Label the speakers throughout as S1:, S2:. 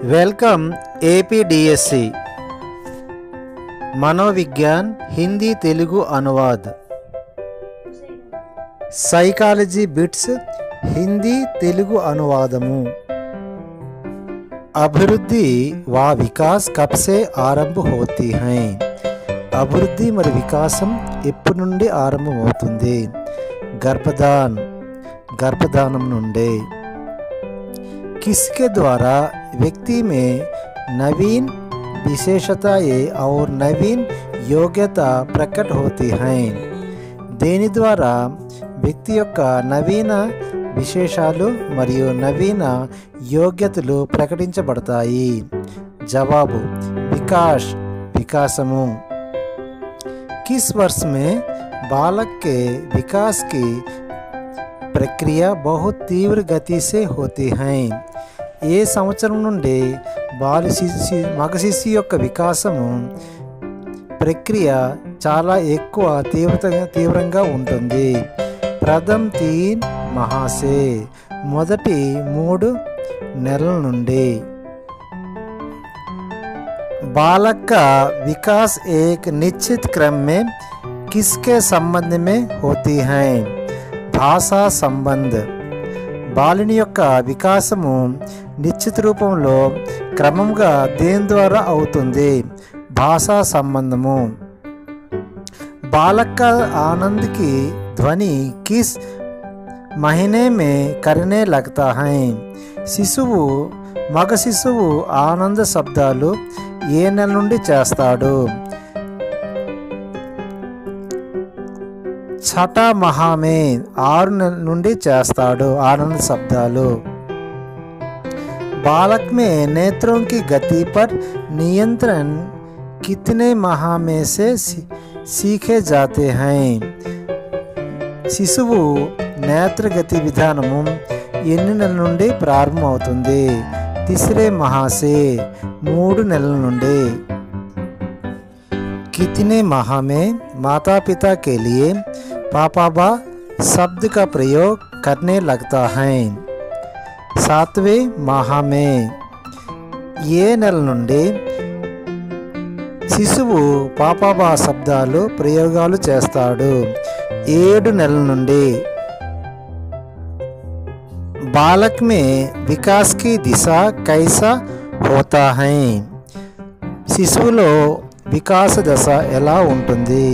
S1: Welcome APDSC मनोविज्ञान हिंदी तेलुगु अनुवाद साइकालजी bits Hindi Telugu अनुवादमु अभिवृद्धि व विकास कब से आरंभ होती हैं अभिवृद्धि मरि विकासम एप्पुडु నుండి ఆరంభమవుతుంది गर्भधानम నుండి किसके द्वारा व्यक्ति में नवीन विशेषताएं और नवीन योग्यता प्रकट होती हैं देनि द्वारा व्यक्ति యొక్క నవీన విశేషాలు మరియు నవీన యోగ్యతలు ప్రకటించబడతాయి జవాబు विकासमु किस वर्ष में बालक के विकास की प्रक्रिया बहुत तीव्र गति से होती है ఏ సంవత్సరం నుండి మగ శిశు యొక్క వికాసము ప్రక్రియ చాలా ఎక్కువ తీవ్రంగా ఉంటుంది ప్రథమ్ 3 माह से మొదటి 3 నెలల నుండి बालक का विकास एक निश्चित क्रम में किसके संबंध में होती है भाषा संबंध బాలుని యొక్క వికాసము నిశ్చిత రూపంలో క్రమంగా దేని ద్వారా అవుతుంది భాషా సంబంధము बालक का आनंद की ध्वनि किस महीने में करने लगता है శిశువు మగ శిశువు ఆనంద శబ్దాలు ఏ నెల నుండి చేస్తాడు छठा माह में 6 నెలల నుండి చేస్తాడు ఆనంద శబ్దాలు बालक में नेत्रों की गति पर नियंत्रण कितने माह में से सीखे जाते हैं శిశువు నేత్ర గతి విధానము ఎన్ని నెలల నుండి ప్రారంభమవుతుంది तीसरे माह से 3 నెలల నుండి कितने माह में माता पिता के लिए पापा शब्द का प्रयोग करने लगता है 7वें माह में ये నెల నుండి శిశువు పాపాబా శబ్దాలు ప్రయోగాలు చేస్తాడు 7 నెలల నుండి बालक में विकास की दिशा कैसा होता है శిశువులో వికాస దశ ఎలా ఉంటుంది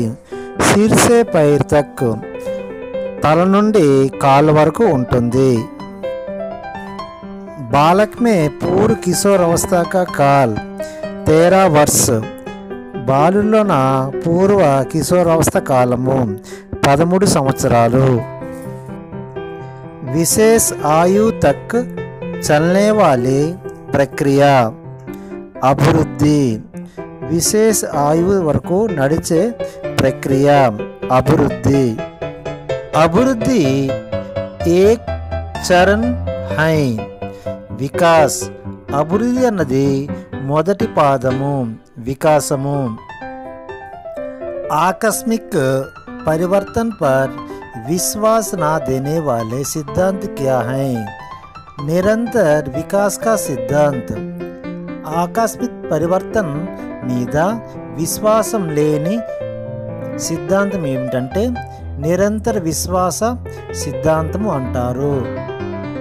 S1: सिर से पैर तक तल నుండి కాళ్ళ వరకు ఉంటుంది बालक में पूर्व किशोर अवस्था का काल 13 वर्ष బాలులోన పూర్వ కిశోరావస్థ కాలము 13 సంవత్సరాలు विशेष आयु तक चलने वाली प्रक्रिया अभिवृद्धि विशेष आयु वరకు నడిచే प्रक्रिया अभिवृद्धि एक चरण है विकास अभिवृद्धि అన్నది మొదటి పాదము వికాసము आकस्मिक परिवर्तन पर विश्वास ना देने वाले सिद्धांत क्या हैं निरंतर विकास का सिद्धांत आकस्मिक परिवर्तन మీద విశ్వాసం లేని సిద్ధాంతం ఏమిటంటే నిరంతర విశ్వాస సిద్ధాంతము అంటారు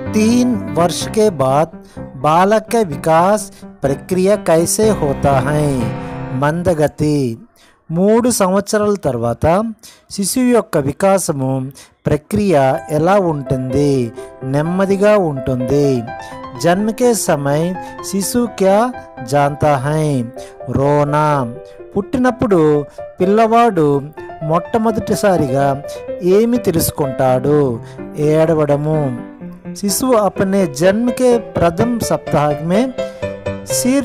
S1: 3 वर्ष के बाद बालक का विकास प्रक्रिया कैसे होता है मंदगति 3 సంవత్సరాల తర్వాత శిశువు యొక్క వికాసము ప్రక్రియ ఎలా ఉంటుంది నెమ్మదిగా ఉంటుంది जन्म के समय शिशु क्या जानता है रोना పుట్టినప్పుడు పిల్లవాడు మొట్టమొదటిసారిగా ఏమి తెలుసుకుంటాడు ఏడవడము शिशु अपने जन्म के प्रथम सप्ताह में सिर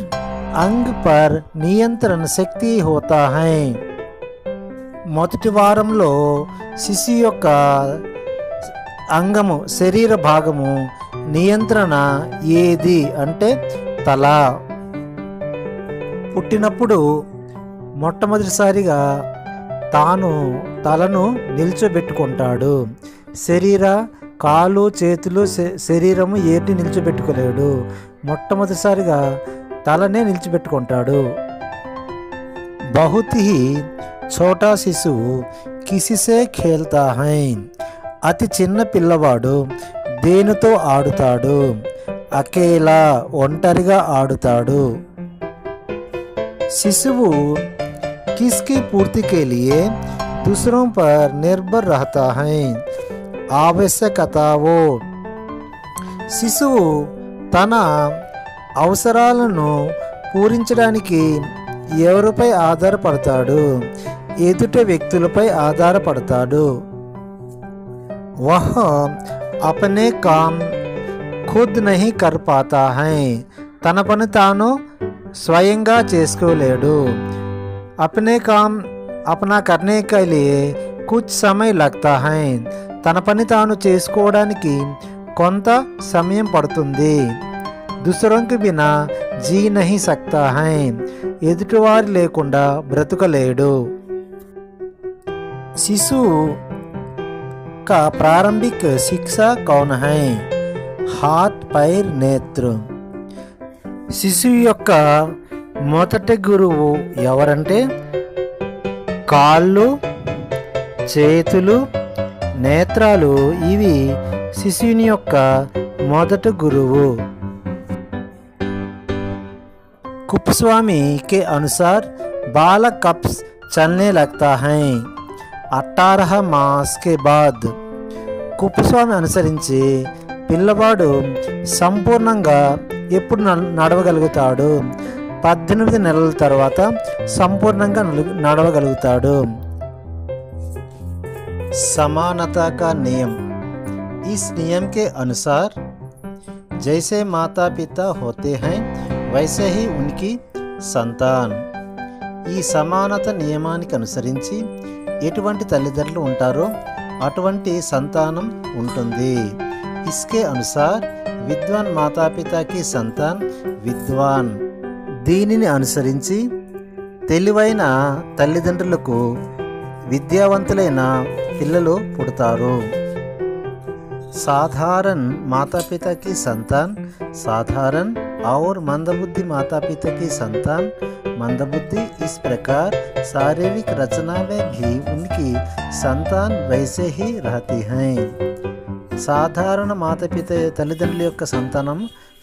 S1: अंग पर नियंत्रण शक्ति होता है మొదటి వారంలో శిశువు యొక్క అంగము శరీర భాగము నియంత్రణ ఏది అంటే తల పుట్టినప్పుడు మొట్టమొదటిసారిగా తాను తలను నిల్చోబెట్టుకుంటాడు శరీర కాలు చేతులు శరీరము ఏటి నిల్చోబెట్టుకోలేడు మొట్టమొదటిసారిగా తలనే నిలిచిపెట్టుకుంటాడు. बहुत ही छोटा शिशु किसी से खेलता है. అతి చిన్న పిల్లవాడు దేనితో ఆడుతాడు? అకేలా ఒంటరిగా ఆడుతాడు. शिशु किसकी पूर्ति के लिए दूसरों पर निर्भर रहता है. आवश्यकताओ శిశువు తన అవసరాలను పూరించడానికి ఎవరిపై ఆధారపడతాడు? ఎదుటి వ్యక్తులపై ఆధారపడతాడు. వహ అపనే కామ్ ఖుద్ నహీ కర్ పాతా హై. తన పని తాను స్వయంగా చేసుకోలేడు. అపనే కామ్ అప్నా కర్నే కే లియే కుచ్ సమయ్ లగ్తా హై. తన పని తాను చేసుకోవడానికి కొంత సమయం పడుతుంది. दूसरों के बिना जी नहीं सकता है. ఎదుటివారు లేకుండా బ్రతుకలేడు. शिशु का प्रारंभिक शिक्षा कौन है? हाथ पैर नेत्र. శిశువు యొక్క మొదటి గురువు ఎవరంటే కాళ్ళు, చేతులు, నేత్రాలు. ఇవి శిశువుని యొక్క మొదటి గురువు. कुपस्वामी के अनुसार बालक कब चलने लगता है? 18 मास के बाद. కుప్పస్వామి అనుసరించి పిల్లవాడు సంపూర్ణంగా ఎప్పుడు నడవగలుగుతాడు? 18 నెలల తర్వాత సంపూర్ణంగా నడవగలుగుతాడు. समानता का नियम. इस नियम के अनुसार जैसे माता पिता होते हैं वैसे ही उनकी సంతాన్. ఈ సమానత నియమానికి అనుసరించి ఎటువంటి తల్లిదండ్రులు ఉంటారో అటువంటి సంతానం ఉంటుంది. ఇస్కే అనుసార్ విద్వాన్ మాతాపితాకి సంతాన్ విద్వాన్. దీనిని అనుసరించి తెలివైన తల్లిదండ్రులకు విద్యావంతులైన పిల్లలు పుడతారు. साधारण माता पिता की संतान साधारण और मंदबुद्धि माता पिता की संतान मंदबुद्धि. इस प्रकार शारीरिक रचना में भी उनकी संतान वैसे ही रहती हैं. సాధారణ మాతాపిత తల్లిదండ్రుల యొక్క సంతానం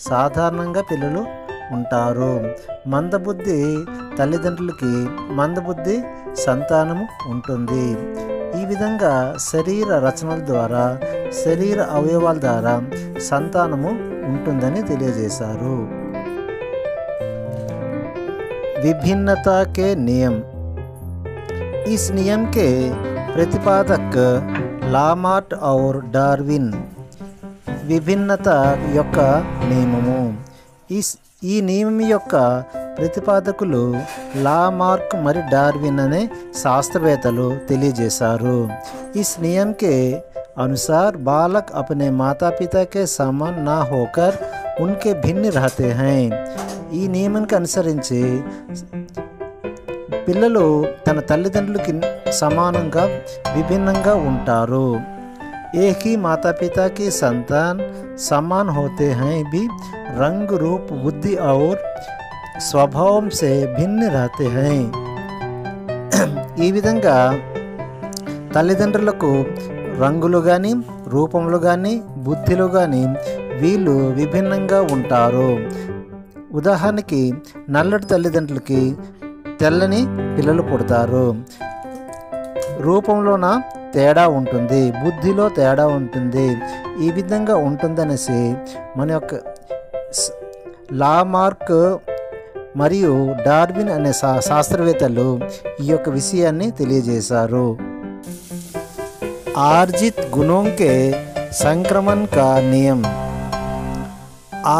S1: సాధారణంగా పిల్లలు ఉంటారు. మందబుద్ధి తల్లిదండ్రులకి మందబుద్ధి సంతానము ఉంటుంది. ఈ విధంగా శరీర రచనల ద్వారా శరీర అవయవాల ద్వారా సంతానము ఉంటుందని తెలియజేశారు. विभिन्नता के नियम. इस नियम के प्रतिपादक लामार्ट और डार्विन. విభిన్నత యొక్క నియమము. ఈ నియమం యొక్క ప్రతిపాదకులు లామార్క్ మరియు డార్విన్ అనే శాస్త్రవేత్తలు తెలియజేశారు. इस नियम के अनुसार बालक अपने माता पिता के समान ना होकर उनके भिन्न रहते हैं. ఈ నియమానికి అనుసరించి పిల్లలు తన తల్లిదండ్రులకి సమానంగా విభిన్నంగా ఉంటారు. एक ही माता पिता की संतान समान होते हैं भी रंग रूप बुद्धि और स्वभाव से भिन्न रहते हैं. ఈ విధంగా తల్లిదండ్రులకు రంగులు కానీ రూపములు కానీ బుద్ధిలు కానీ వీళ్ళు విభిన్నంగా ఉంటారు. ఉదాహరణకి నల్లటి తల్లిదండ్రులకి తెల్లని పిల్లలు పుడతారు. రూపంలోన తేడా ఉంటుంది, బుద్ధిలో తేడా ఉంటుంది. ఈ విధంగా ఉంటుందనేసి మన యొక్క లామార్క్ మరియు డార్విన్ అనే శాస్త్రవేత్తలు ఈ యొక్క విషయాన్ని తెలియజేశారు. ఆర్జిత్ గుణోं के సంక్రమణ का నియम.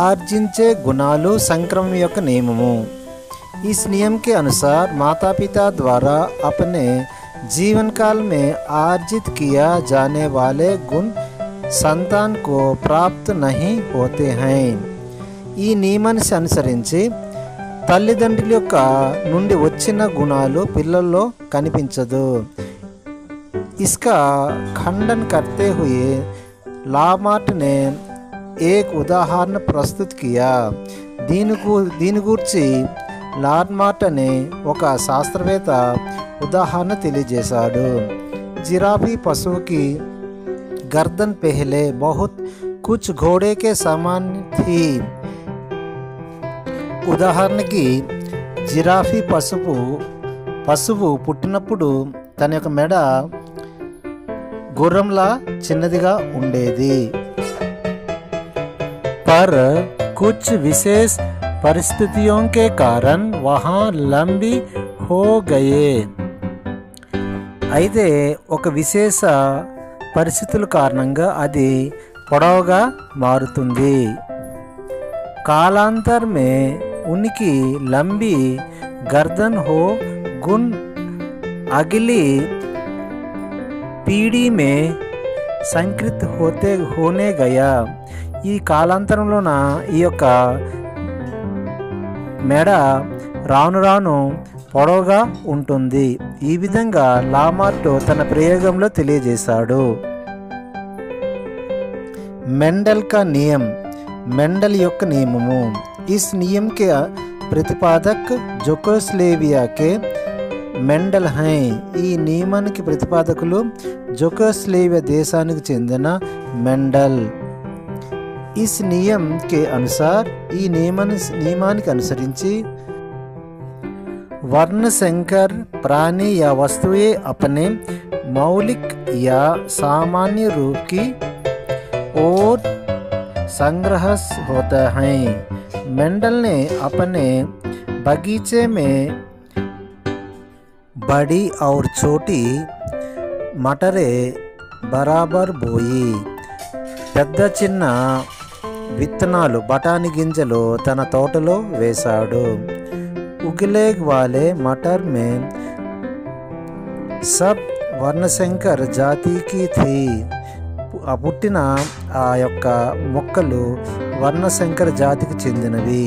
S1: ఆర్జించే గుణాలు సంక్రమణ యొక్క నియమము. इस नियम के अनुसार माता पिता द्वारा अपने जीवन काल में आर्जित किया जाने वाले गुण संतान को प्राप्त नहीं होते हैं. ఈ నియమాన్ని అనుసరించి తల్లిదండ్రుల యొక్క నుండి వచ్చిన గుణాలు పిల్లల్లో కనిపించదు. इसका खंडन करते हुए लामार्ट ने एक उदाहरण प्रस्तुत किया। దీని గురించి లార్మాట్ అనే ఒక శాస్త్రవేత్త ఉదాహరణ తెలియజేశాడు। जिराफी पशु की गर्दन पहले बहुत कुछ घोड़े के समान थी। ఉదాహరణకి జిరాఫీ పశువు పుట్టినప్పుడు తన యొక్క మెడ గుర్రంలా చిన్నదిగా ఉండేది। पर कुछ विशेष परिस्थितियों के कारण वहाँ लंबी हो गए। అయితే ఒక విశేష పరిస్థితుల కారణంగా అది పొడవుగా మారుతుంది। कालांतर में उनकी लंबी गर्दन हो गुण अगली पीढ़ी में संकृत होने गया। ఈ కాలాంతరంలోన ఈ యొక్క మెడ రాను రాను పొడవుగా ఉంటుంది। ఈ విధంగా లామార్ట్ తన ప్రయోగంలో తెలియజేశాడు। मेंडल का नियम, मेंडल యొక్క నియమము। इस नियम के प्रतिपादक జోకోస్లేవియా के मेंडल हैं। ఈ నియమానికి ప్రతిపాదకులు జోకోస్లేవియా దేశానికి చెందిన मेंडल। इस नियम के अनुसार ఈ నియమానికి అనుసరించి वर्ण संकर प्राणी या वस्तुएं अपने मौलिक या सामान्य रूप की ओर संग्रह होता है। मेंडल ने अपने बगीचे में बड़ी और छोटी मटरें बराबर बोई। పెద్ద చిన్న విత్తనాలు బఠానీ గింజలు తన తోటలో వేశాడు। उगले वाले मटर में सब वर्णशंकर जाति की थी। పుట్టిన ఆ యొక్క మొక్కలు వర్ణశంకర జాతికి చెందినవి।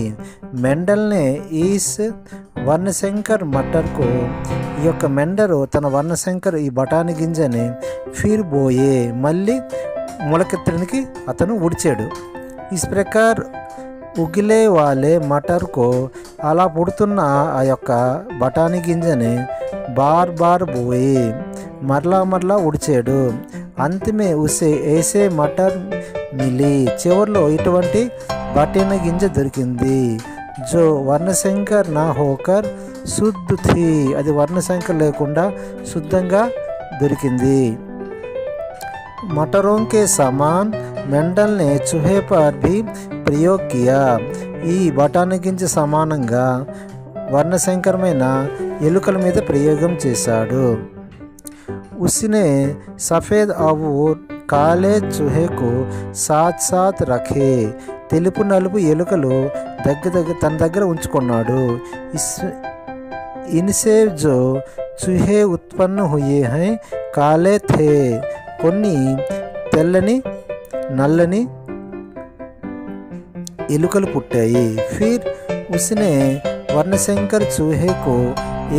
S1: మెండల్ నే ఈస్ వర్ణశంకర్ మటర్ को ఈ యొక్క మెండరు తన వర్ణశంకర్ ఈ బఠానీ గింజని ఫిర్ బోయే మళ్ళీ మొలకెత్తడానికి అతను ఉడిచాడు। इस प्रकार ఉగిలే వాలే మటర్కు అలా పుడుతున్న ఆ యొక్క బఠానీ గింజని బార్ బోయి మరలా ఉడిచాడు। అంతమే ఉసే ఏసే మటర్ మిలి చివరిలో ఇటువంటి బఠానీ గింజ దొరికింది। జో వర్ణశంకర్ నా హోకర్ శుద్ధ థీ అది వర్ణశంకర్ లేకుండా శుద్ధంగా దొరికింది। मटरों के समान मेंडल ने चूहे पर भी प्रयोग किया। ఈ బఠానీ గింజ సమానంగా వర్ణశంకరమైన ఎలుకల మీద ప్రయోగం చేశాడు। उसने सफ़ेद और काले चूहे को साथ साथ रखे। తెలుపు నలుపు ఎలుకలు తన దగ్గర ఉంచుకున్నాడు। इनसे जो चूहे उत्पन्न हुए हैं काले थे। కొన్ని తెల్లని నల్లని ఎలుకలు పుట్టాయి। ఫిర్ ఉస్నే వర్ణశంకర్ चूहे को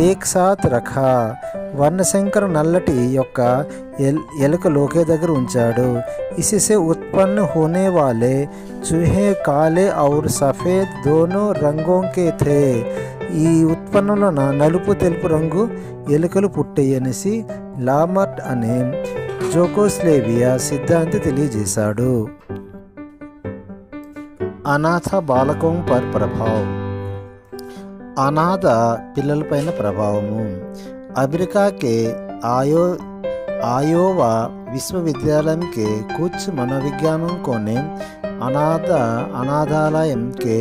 S1: एक साथ रखा। వర్ణశంకర్ నల్లటి యొక్క ఎలుకలు ఒకే దగ్గర ఉంచాడు। इससे उत्पन्न होने वाले चूहे काले और सफ़ेद दोनों रंगों के थे। ఈ ఉత్పన్నంలో నలుపు తెలుపు రంగు ఎలుకలు పుట్టాయనేసి లామార్ట్ అనే జోకోస్లేవియా సిద్ధాంతి తెలియజేశాడు। అనాథ బాలకం పర్ ప్రభావ్, అనాథ పిల్లలపైన ప్రభావము। अमेरिका के आयोवा विश्वविद्यालय के कुछ मनोविज्ञानकों ने अनाथालय के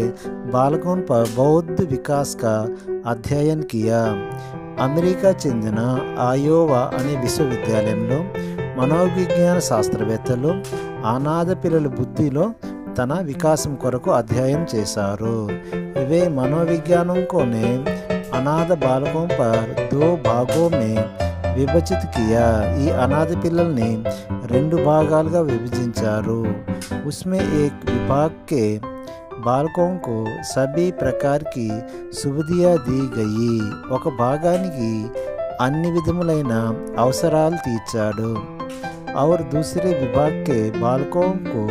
S1: बालकों पर बौद्ध विकास का अध्ययन किया। అమెరికా చెందిన ఆయోవా అనే విశ్వవిద్యాలయంలో మనోవిజ్ఞాన శాస్త్రవేత్తలు అనాథ పిల్లల బుద్ధిలో తన వికాసం కొరకు అధ్యయనం చేశారు। ఇవే మనోవిజ్ఞానం కోనే अनाथ बालकों पर 2 भागों में विभाजित किया। ఈ అనాథ పిల్లల్ని 2 భాగాలుగా విభజించారు। उसमें एक विभाग के बालकों को सभी प्रकार की सुविधाएं दी गई। ఒక భాగానికి అన్ని విధములైన అవసరాలు తీర్చాడు। और दूसरे विभाग के बालकों को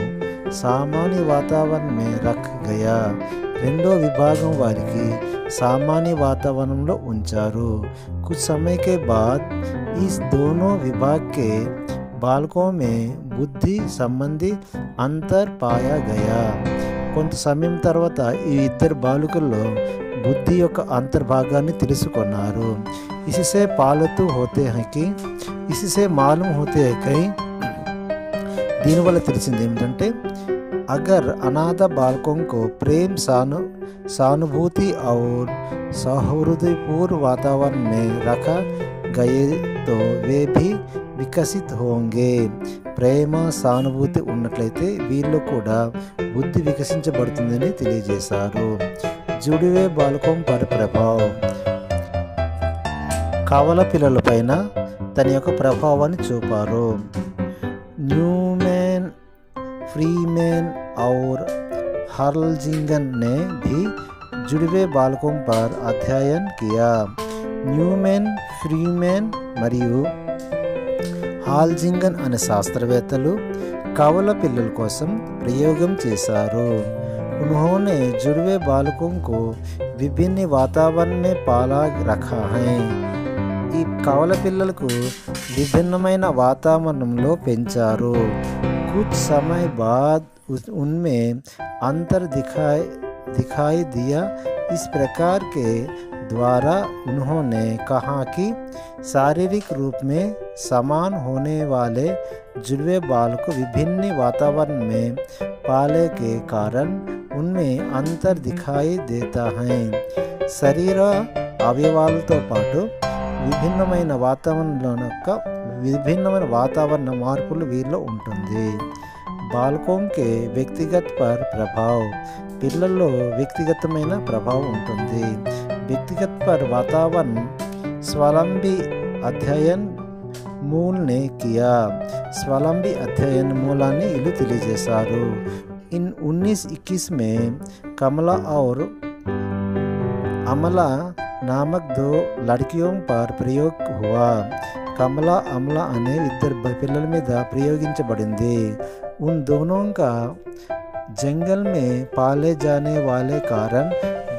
S1: सामान्य वातावरण में रख गया। రెండో విభాగం వారికి सामान्य वातावरणంలో ఉంచారు। कुछ समय के बाद इस दोनों विभाग के बालकों में बुद्धि संबंधी अंतर पाया गया। కొంత సమయం తర్వాత ఈ ఇద్దరు బాలికల్లో బుద్ధి యొక్క అంతర్భాగాన్ని తెలుసుకున్నారు। इससे पालतू होते हैं कि इससे मालूम होते हैं कि దీనివల్ల తెలిసింది ఏమిటంటే अगर अनाथ बालकों को प्रेम सहानुभूति और सौहार्दपूर्ण वातावरण में रखा गए तो वे भी विकसित होंगे। ప్రేమ సానుభూతి ఉన్నట్లయితే వీళ్ళు కూడా బుద్ధి వికసించబడుతుందని తెలియజేశారు। జుడివే బాలకం పర్ ప్రభావం, కవల పిల్లలపైన తన యొక్క ప్రభావాన్ని చూపారు। న్యూమैन, फ्रीमैन और हर्लजिंगन ने भी जुड़वे बालकों पर अध्ययन किया। న్యూమెన్, ఫ్రీమెన్ మరియు హాల్జింగన్ అనే శాస్త్రవేత్తలు కవల పిల్లల కోసం ప్రయోగం చేశారు। उन्होंने जुड़वे बालकों को विभिन्न वातावरण में पाला रखा है। ఈ కవల పిల్లలకు విభిన్నమైన వాతావరణంలో పెంచారు। कुछ समय बाद उनमें अंतर दिखाई दिया। इस प्रकार के द्वारा उन्होंने कहा कि शारीरिक रूप में समान होने वाले जुड़वे बालक विभिन्न वातावरण में पाले के कारण उनमें अंतर दिखाई देता है। शरीर అవయవాలతో పాటు విభిన్నమైన వాతావరణ మార్పులు వీరిలో ఉంటుంది। బాలకోं के व्यक्तिगत पर प्रभाव, పిల్లల్లో వ్యక్తిగతమైన ప్రభావం ఉంటుంది। व्यक्तिगत पर वातावरण स्वावलंबी अध्ययन मूल ने किया। स्वावलंबी अध्ययन मूलाన్ని ఇల్లు తెలియజేశారు। इन 1921 में कमला और अमला नामक दो लड़कियों पर प्रयोग हुआ। कमला अमला अने इద్దరు పిల్లల మీద ప్రయోగించబడింది। उन दोनों का जंगल में पाले जाने वाले कारण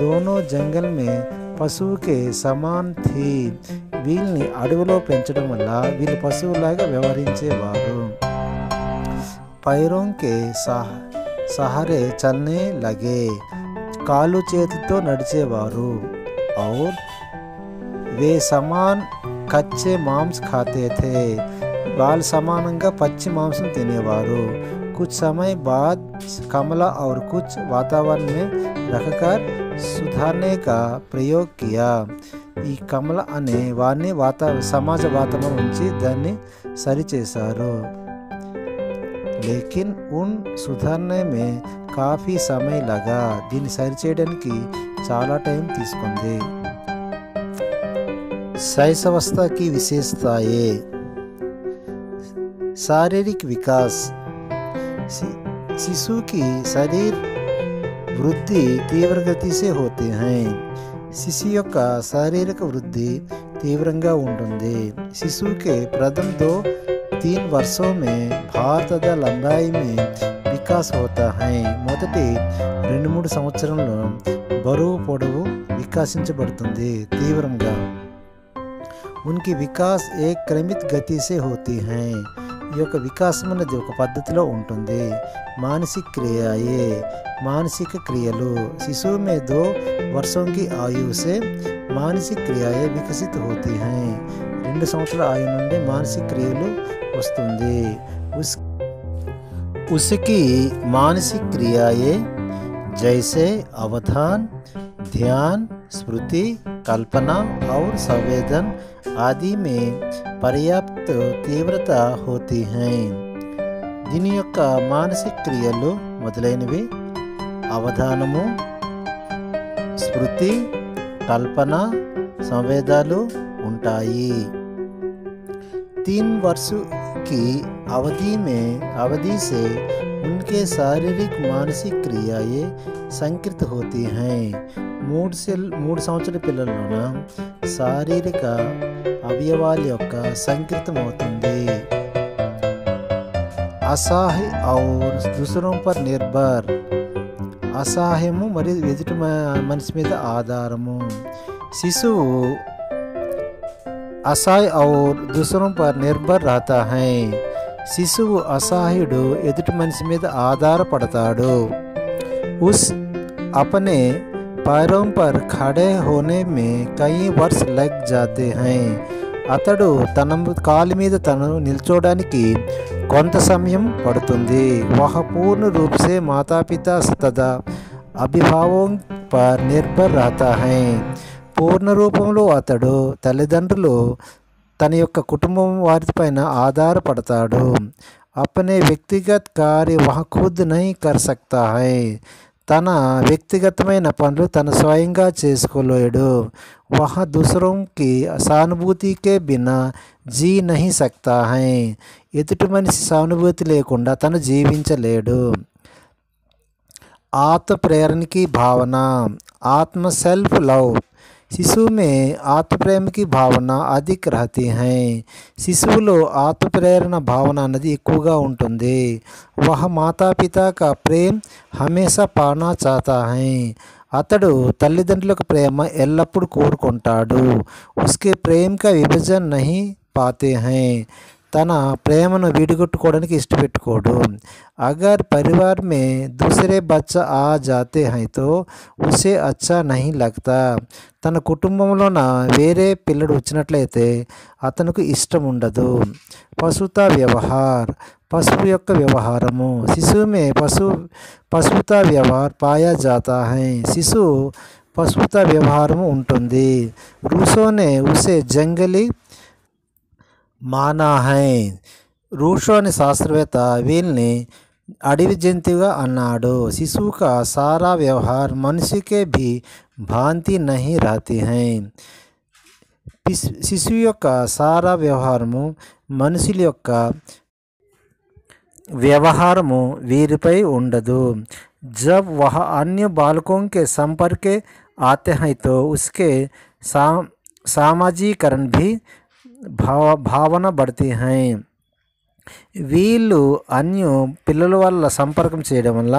S1: दोनों जंगल में పశువు के समान थी। వీళ్ళని అడవిలో పెంచడం వల్ల వీళ్ళు పశువులాగా వ్యవహరించేవారు। पैरों के सहारे चलने लगे, కాలు చేతితో నడిచేవారు। और वे समान कच्चे मांस खाते थे, వాళ్ళు సమానంగా పచ్చి మాంసం తినేవారు। कुछ समय बाद कमला और कुछ वातावरण में रखकर सुधारने का प्रयोग किया। ఈ కమల అనే వారిని సమాజ వాతావరణం నుంచి దాన్ని సరిచేశారు। लेकिन उन सुधारने में काफ़ी समय लगा, దీన్ని సరిచేయడానికి చాలా టైం తీసుకుంది। शैशवावस्था की विशेषताएं, शारीरिक विकास, शिशु की शरीर वृद्धि तीव्र गति से होते हैं। शिशु యొక్క శారీరక వృద్ధి తీవ్రంగా ఉంటుంది। शिशु के प्रथम 2-3 वर्षों में भार तथा लंबाई में विकास होता है। మొదటి 2-3 సంవత్సరంలో బరువు పొడవు వికసించబడుతుంది తీవ్రంగా। उनकी विकास एक क्रमित गति से होती है। ఈ యొక్క వికాసం అనేది ఒక పద్ధతిలో ఉంటుంది। మానసిక క్రియాయే, మానసిక క్రియలు, शिशु में 2 वर्षों की आयु से मानसिक क्रियाएं विकसित होती हैं। 2 సంవత్సరాల ఆయు నుండి మానసిక క్రియలు వస్తుంది। उसकी मानसिक क्रियाएं जैसे अवधान, ध्यान, स्मृति, कल्पना और संवेदन आदि में पर्याप्त तीव्रता होती हैं। దీని యొక్క మానసిక క్రియలు మొదలైనవి అవధానము, స్మృతి, కల్పన, సంవేదాలు ఉంటాయి। 3 वर्ष की अवधि से उनके शारीरिक मानसिक क्रियाएं संकृत होती हैं। 3 సంవత్సరాల పిల్లల్లోన శారీరక అవయవాల యొక్క సంకృతం అవుతుంది। असहाय और दूसरों पर निर्भर అసహాయము మరియు ఎదుటి మనిషి మీద ఆధారము శిశువు असहाय और दूसरों पर निर्भर रहता है శిశువు అసహాయుడు ఎదుటి మనిషి మీద ఆధారపడతాడు उस अपने पैरों पर खड़े होने में कई वर्ष लग जाते हैं అతడు తన కాలి మీద తను నిల్చోడానికి కొంత సమయం పడుతుంది वह पूर्ण रूप से माता पिता तथा अभिभावकों पर निर्भर रहता है పూర్ణ రూపంలో అతడు తల్లిదండ్రులు తన యొక్క కుటుంబం వారిపైన ఆధారపడతాడు अपने व्यक्तिगत कार्य वह खुद नहीं कर सकता है తన వ్యక్తిగతమైన పనులు తన స్వయంగా చేసుకోలేడు वह दूसरों की सहानुभूति के बिना जी नहीं सकता है ఎదుటి మనిషి సానుభూతి లేకుండా తను జీవించలేడు आत्म प्रेरण की भावना आत्म सेल्फ लव शिशु में आत्म प्रेम की भावना अधिक रहती है శిశువులో ఆత్మ ప్రేరణ భావన అనేది ఎక్కువగా ఉంటుంది वह माता पिता का प्रेम हमेशा पाना चाहता है అతడు తల్లిదండ్రుల ప్రేమ ఎల్లప్పుడూ కోరుకుంటాడు उसके प्रेम का विभाजन नहीं पाते हैं తన ప్రేమను విడిగొట్టుకోవడానికి ఇష్టపెట్టుకోడు अगर परिवार में दूसरे बच्चा आ जाते हैं तो उसे अच्छा नहीं लगता తన కుటుంబంలోన వేరే పిల్లడు వచ్చినట్లయితే అతనికి ఇష్టం ఉండదు పశుతా వ్యవహార్ పశువు యొక్క వ్యవహారము శిశువు మే పశువుతా వ్యవహార్ పాయా జాతా హై శిశువు పశువుతా వ్యవహారము ఉంటుంది రూసోనే ఉసే జంగలి మానా హై రూషో అనే శాస్త్రవేత్త వీళ్ళని అడవి జంతువుగా అన్నాడు శిశువు కా సారా వ్యవహార్ మనిషికే भी భాంతి नहीं रहती है శిశువు యొక్క సారా వ్యవహారము మనుషుల యొక్క వ్యవహారము వీరిపై ఉండదు जब वह अन्य बालकों के संपर्क आते हैं तो उसके सामाजिकरण भी భావన बढ़ती हैं వీళ్ళు అన్య పిల్లల వల్ల సంపర్కం చేయడం వల్ల